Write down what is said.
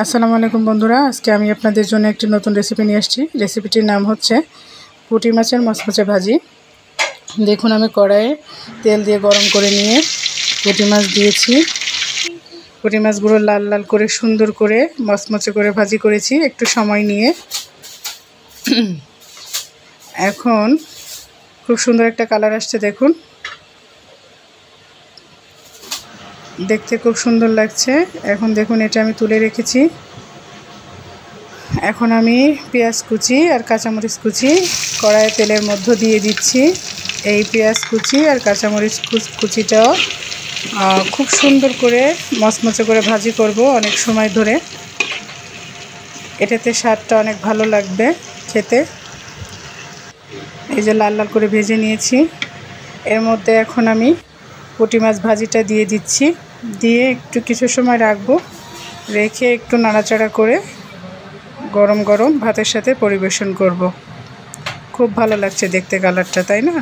আসসালামু আলাইকুম বন্ধুরা, আজকে আমি আপনাদের জন্য একটি নতুন রেসিপি নিয়ে আসছি। রেসিপিটির নাম হচ্ছে পুঁটি মাছের মচমচে ভাজি। দেখুন, আমি কড়াইয়ে তেল দিয়ে গরম করে নিয়ে পুঁটি মাছ দিয়েছি। পুঁটি মাছগুলো লাল লাল করে সুন্দর করে মচমচে করে ভাজি করেছি একটু সময় নিয়ে। এখন খুব সুন্দর একটা কালার আসছে, দেখুন, দেখতে খুব সুন্দর লাগছে। এখন দেখুন, এটা আমি তুলে রেখেছি। এখন আমি পেঁয়াজ কুচি আর কাঁচামরিচ কুচি কড়াইয়ে তেলের মধ্যে দিয়ে দিচ্ছি। এই পেঁয়াজ কুচি আর কাঁচামরিচ কুচিটাও খুব সুন্দর করে মচমচে করে ভাজি করব অনেক সময় ধরে। এটাতে স্বাদটা অনেক ভালো লাগবে খেতে। এই যে লাল লাল করে ভেজে নিয়েছি। এর মধ্যে এখন আমি পুঁটি মাছ ভাজিটা দিয়ে দিচ্ছি। দিয়ে একটু কিছু সময় রাখবো, রেখে একটু নাড়াচাড়া করে গরম গরম ভাতের সাথে পরিবেশন করব। খুব ভালো লাগছে দেখতে কালারটা, তাই না?